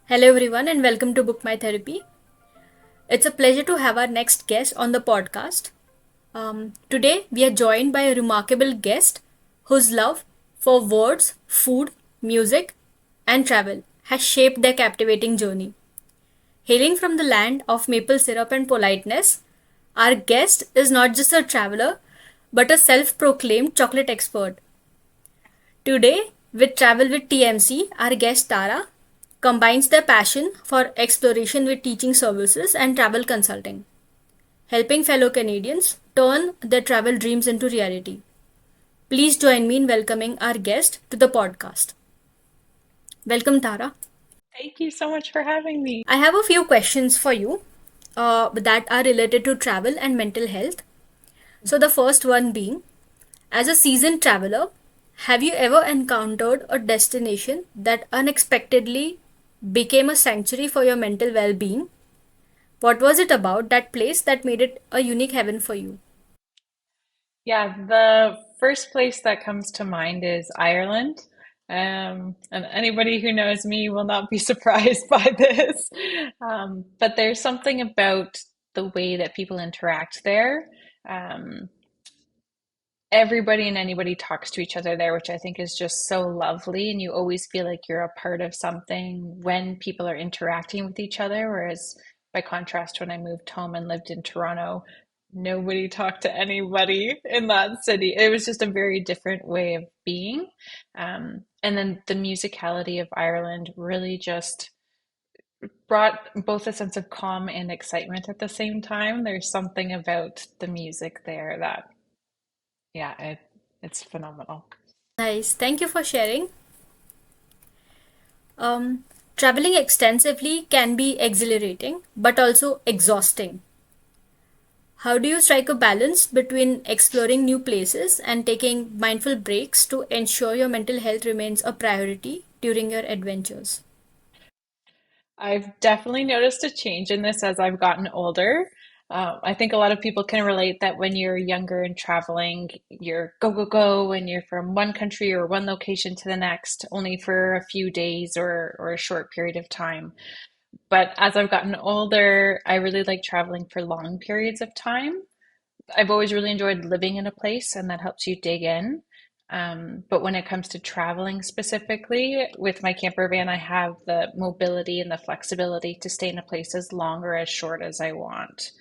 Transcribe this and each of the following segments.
Hello, everyone, and welcome to Book My Therapy. It's a pleasure to have our next guest on the podcast. Today, we are joined by a remarkable guest whose love for words, food, music, and travel has shaped their captivating journey. Hailing from the land of maple syrup and politeness, our guest is not just a traveler but a self proclaimed chocolate expert. Today, with Travel with TMC, our guest Tara combines their passion for exploration with teaching services and travel consulting, helping fellow Canadians turn their travel dreams into reality. Please join me in welcoming our guest to the podcast. Welcome, Tara. Thank you so much for having me. I have a few questions for you that are related to travel and mental health. So, the first one being, as a seasoned traveler, have you ever encountered a destination that unexpectedly became a sanctuary for your mental well being? What was it about that place that made it a unique heaven for you? Yeah, the first place that comes to mind is Ireland. And anybody who knows me will not be surprised by this. But there's something about the way that people interact there. Um, Everybody and anybody talks to each other there, which I think is just so lovely. And you always feel like you're a part of something when people are interacting with each other. Whereas, by contrast, when I moved home and lived in Toronto, nobody talked to anybody in that city. It was just a very different way of being. And then the musicality of Ireland really just brought both a sense of calm and excitement at the same time. There's something about the music there that yeah, it's phenomenal. Nice. Thank you for sharing. Um, Traveling extensively can be exhilarating but also exhausting. How do you strike a balance between exploring new places and taking mindful breaks to ensure your mental health remains a priority during your adventures? I've definitely noticed a change in this as I've gotten older. I think a lot of people can relate that when you're younger and traveling, you're go, go, go, and you're from one country or one location to the next, only for a few days or a short period of time. But as I've gotten older, I really like traveling for long periods of time. I've always really enjoyed living in a place, and that helps you dig in. But when it comes to traveling specifically, with my camper van, I have the mobility and the flexibility to stay in a place as long or as short as I want.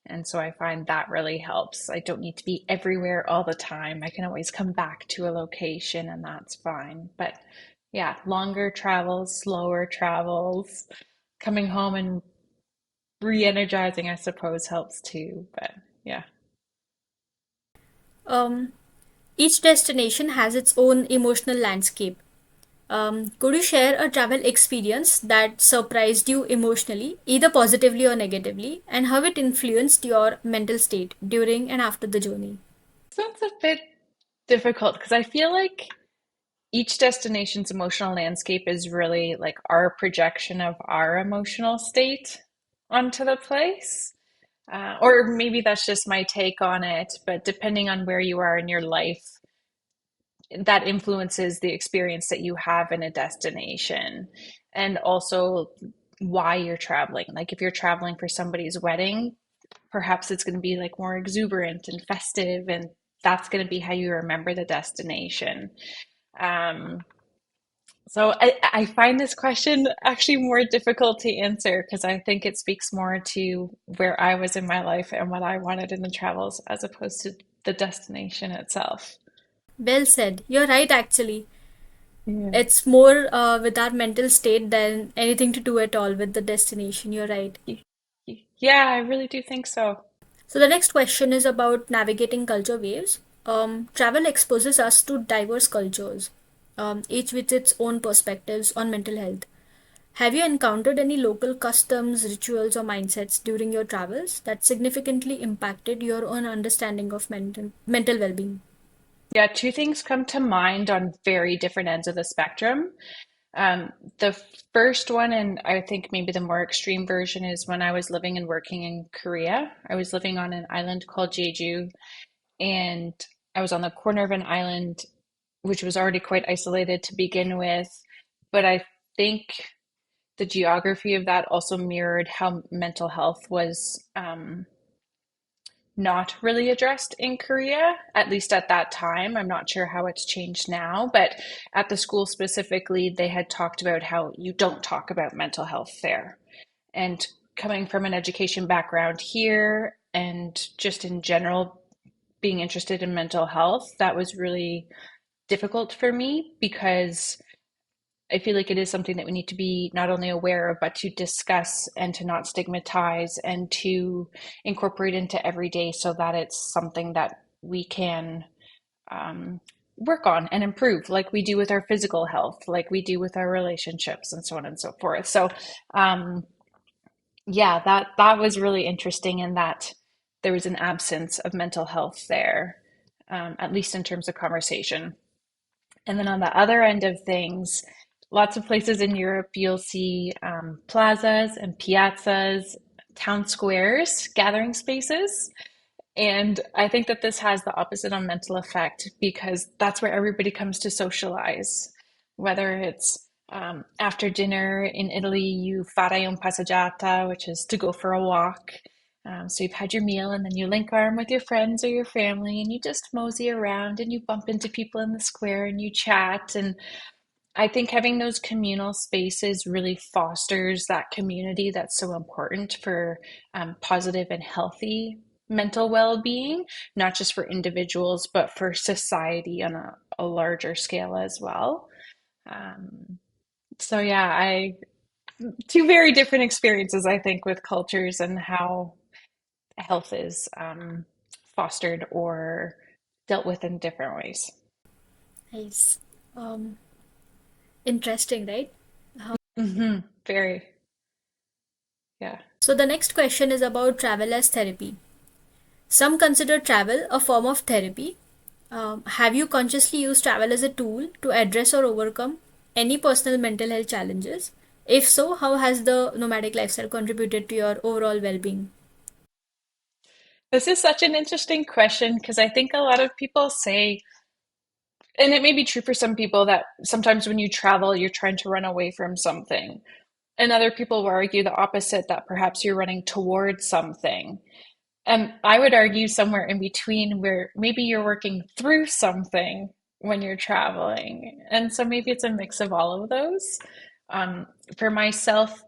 And so I find that really helps. I don't need to be everywhere all the time. I can always come back to a location, and that's fine. But yeah, longer travels, slower travels, coming home and re-energizing, I suppose, helps too. But yeah. Um, each destination has its own emotional landscape. Could you share a travel experience that surprised you emotionally, either positively or negatively, and how it influenced your mental state during and after the journey? So that's a bit difficult because I feel like each destination's emotional landscape is really like our projection of our emotional state onto the place. Or maybe that's just my take on it, but depending on where you are in your life, that influences the experience that you have in a destination and also why you're traveling. Like if you're traveling for somebody's wedding, perhaps it's going to be like more exuberant and festive, and that's going to be how you remember the destination. Um, so I find this question actually more difficult to answer because I think it speaks more to where I was in my life and what I wanted in the travels as opposed to the destination itself. Well said. You're right, actually. Yeah. It's more with our mental state than anything to do at all with the destination. You're right. Yeah, I really do think so. So, the next question is about navigating culture waves. Travel exposes us to diverse cultures, each with its own perspectives on mental health. Have you encountered any local customs, rituals, or mindsets during your travels that significantly impacted your own understanding of mental well being? Yeah, two things come to mind on very different ends of the spectrum. Um, the first one, and I think maybe the more extreme version, is when I was living and working in Korea. I was living on an island called Jeju, and I was on the corner of an island which was already quite isolated to begin with. But I think the geography of that also mirrored how mental health was not really addressed in Korea, at least at that time. I'm not sure how it's changed now, but at the school specifically, they had talked about how you don't talk about mental health there. And coming from an education background here and just in general being interested in mental health, that was really difficult for me because I feel like it is something that we need to be not only aware of, but to discuss and to not stigmatize and to incorporate into every day so that it's something that we can um, work on and improve, like we do with our physical health, like we do with our relationships, and so on and so forth. So, um, yeah, that was really interesting in that there was an absence of mental health there, at least in terms of conversation. And then on the other end of things, lots of places in Europe, you'll see plazas and piazzas, town squares, gathering spaces. And I think that this has the opposite on mental effect because that's where everybody comes to socialize. Whether it's after dinner in Italy, you fare un passeggiata, which is to go for a walk. So you've had your meal and then you link arm with your friends or your family and you just mosey around and you bump into people in the square and you chat. And I think having those communal spaces really fosters that community that's so important for positive and healthy mental well-being, not just for individuals, but for society on a larger scale as well. Um, so yeah, I two very different experiences, I think, with cultures and how health is fostered or dealt with in different ways. Nice. Um, Interesting, right? Very, yeah. So the next question is about travel as therapy. Some consider travel a form of therapy. Have you consciously used travel as a tool to address or overcome any personal mental health challenges? If so, how has the nomadic lifestyle contributed to your overall well being? This is such an interesting question because I think a lot of people say, and it may be true for some people, that sometimes when you travel, you're trying to run away from something. And other people will argue the opposite, that perhaps you're running towards something. And I would argue somewhere in between where maybe you're working through something when you're traveling. And so maybe it's a mix of all of those. For myself,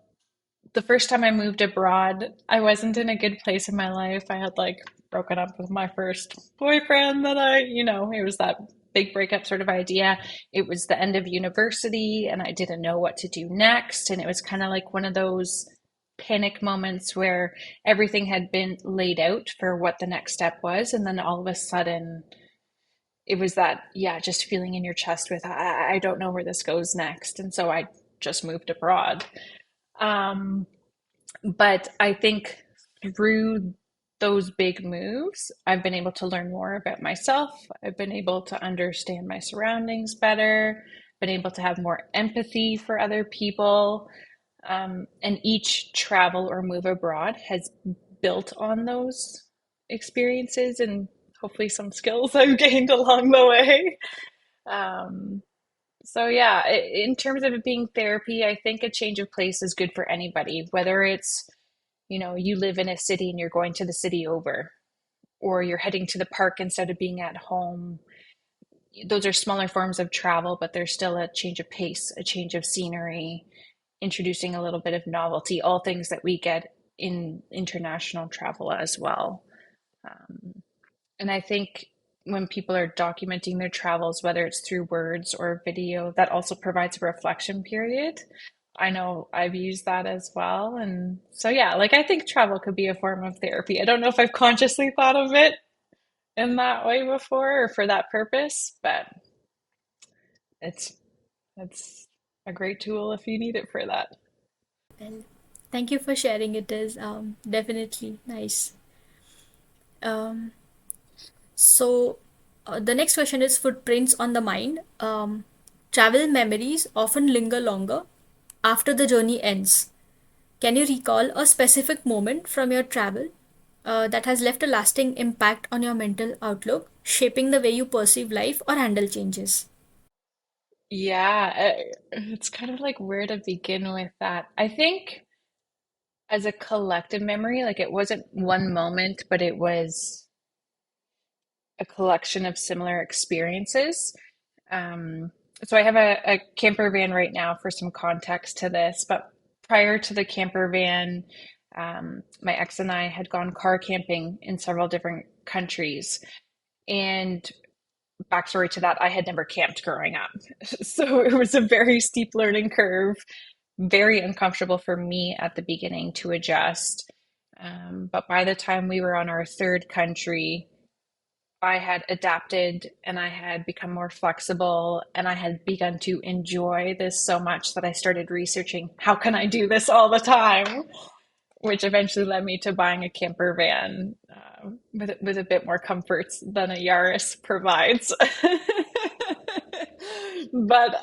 the first time I moved abroad, I wasn't in a good place in my life. I had like broken up with my first boyfriend that it was that big breakup sort of idea. It was the end of university and I didn't know what to do next. And it was kind of like one of those panic moments where everything had been laid out for what the next step was. And then all of a sudden, it was that, yeah, just feeling in your chest with, I don't know where this goes next. And so I just moved abroad. Um, but I think through those big moves, I've been able to learn more about myself. I've been able to understand my surroundings better, been able to have more empathy for other people. And each travel or move abroad has built on those experiences and hopefully some skills I've gained along the way. Um, so yeah, in terms of it being therapy, I think a change of place is good for anybody, whether it's, you live in a city and you're going to the city over, or you're heading to the park instead of being at home. Those are smaller forms of travel, but there's still a change of pace, a change of scenery, introducing a little bit of novelty, all things that we get in international travel as well. And I think when people are documenting their travels, whether it's through words or video, that also provides a reflection period. I know I've used that as well. And so, yeah, like I think travel could be a form of therapy. I don't know if I've consciously thought of it in that way before or for that purpose, but it's it's a great tool if you need it for that. Well, thank you for sharing. It is definitely nice. Um, so, the next question is footprints on the mind. Travel memories often linger longer after the journey ends. Can you recall a specific moment from your travel that has left a lasting impact on your mental outlook, shaping the way you perceive life or handle changes? Yeah, it's kind of like where to begin with that. I think as a collective memory, like it wasn't one moment, but it was a collection of similar experiences. Um, so I have a camper van right now for some context to this, but prior to the camper van, my ex and I had gone car camping in several different countries. And backstory to that, I had never camped growing up. So it was a very steep learning curve, very uncomfortable for me at the beginning to adjust. But by the time we were on our third country, I had adapted and I had become more flexible and I had begun to enjoy this so much that I started researching how can I do this all the time, which eventually led me to buying a camper van with a bit more comforts than a Yaris provides. But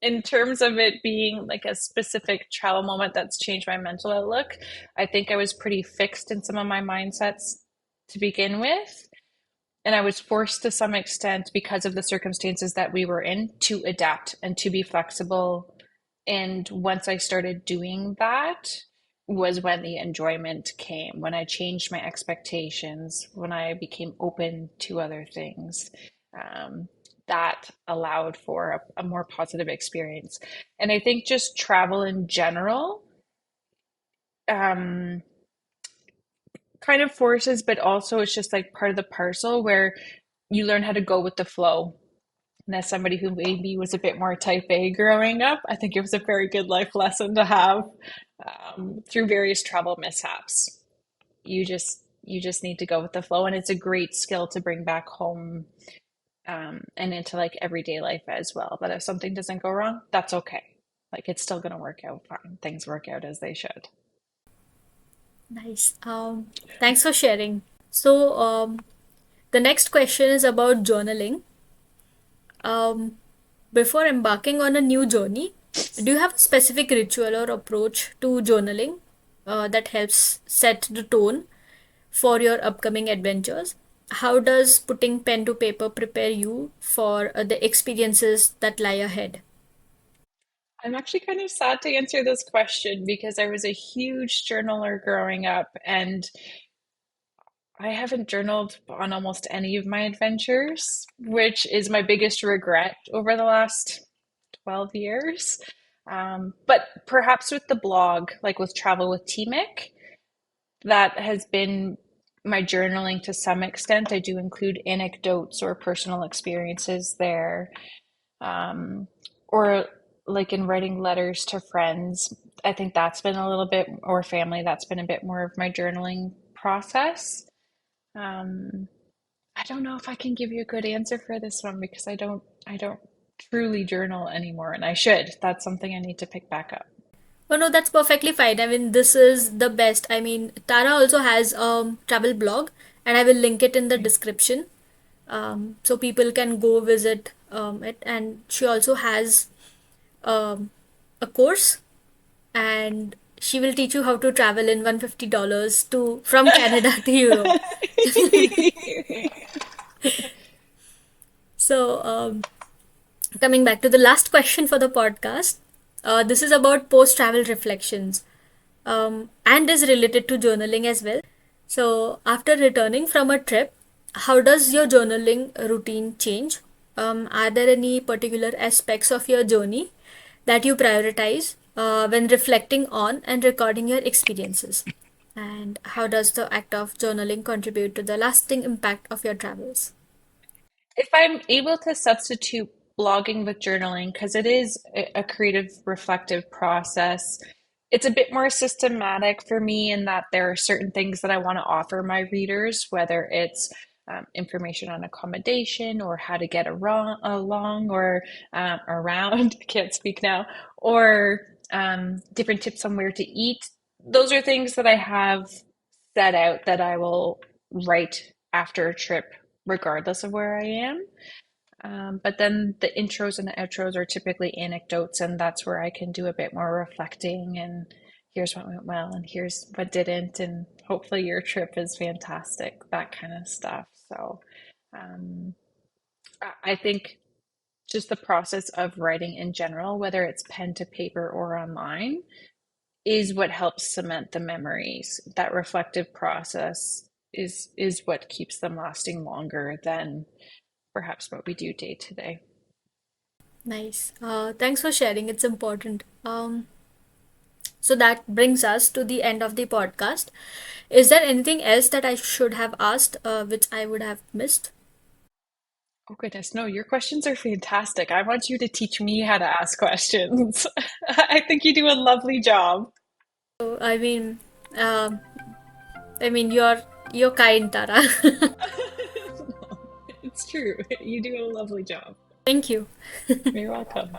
in terms of it being like a specific travel moment that's changed my mental outlook, I think I was pretty fixed in some of my mindsets to begin with. And I was forced to some extent because of the circumstances that we were in to adapt and to be flexible. And once I started doing that, was when the enjoyment came, when I changed my expectations, when I became open to other things. Um, that allowed for a more positive experience. And I think just travel in general um, kind of forces, but also it's just like part of the parcel where you learn how to go with the flow. And as somebody who maybe was a bit more type A growing up, I think it was a very good life lesson to have through various travel mishaps. You just need to go with the flow, and it's a great skill to bring back home and into like everyday life as well. But if something doesn't go wrong, that's okay. Like it's still going to work out fine. Things work out as they should. Nice. Thanks for sharing. So, the next question is about journaling. Um, Before embarking on a new journey, do you have a specific ritual or approach to journaling that helps set the tone for your upcoming adventures? How does putting pen to paper prepare you for the experiences that lie ahead? I'm actually kind of sad to answer this question because I was a huge journaler growing up, and I haven't journaled on almost any of my adventures, which is my biggest regret over the last 12 years. But perhaps with the blog, like with Travel with T-Mick, that has been my journaling to some extent. I do include anecdotes or personal experiences there. Um, or like in writing letters to friends, I think that's been a little bit, or family, that's been a bit more of my journaling process. Um, I don't know if I can give you a good answer for this one because I don't truly journal anymore and I should. That's something I need to pick back up. Oh no, that's perfectly fine. I mean, this is the best. I mean, Tara also has travel blog, and I will link it in the description, so people can go visit it. And she also has um, a course, and she will teach you how to travel in $150 to from Canada to Europe. So, coming back to the last question for the podcast, this is about post travel reflections, and is related to journaling as well. So, after returning from a trip, how does your journaling routine change? Are there any particular aspects of your journey that you prioritize when reflecting on and recording your experiences? And how does the act of journaling contribute to the lasting impact of your travels? If I'm able to substitute blogging with journaling, because it is a creative, reflective process, it's a bit more systematic for me in that there are certain things that I want to offer my readers, whether it's information on accommodation or how to get along or around, I can't speak now, or different tips on where to eat. Those are things that I have set out that I will write after a trip, regardless of where I am. But then the intros and the outros are typically anecdotes, and that's where I can do a bit more reflecting and here's what went well and here's what didn't, and hopefully your trip is fantastic, that kind of stuff. So um, I think just the process of writing in general, whether it's pen to paper or online, is what helps cement the memories. That reflective process is what keeps them lasting longer than perhaps what we do day to day. Nice. Thanks for sharing. It's important. So that brings us to the end of the podcast. Is there anything else that I should have asked, which I would have missed? Oh goodness, no, your questions are fantastic. I want you to teach me how to ask questions. I think you do a lovely job. So, um, you're kind, Tara. It's true. You do a lovely job. Thank you. You're welcome.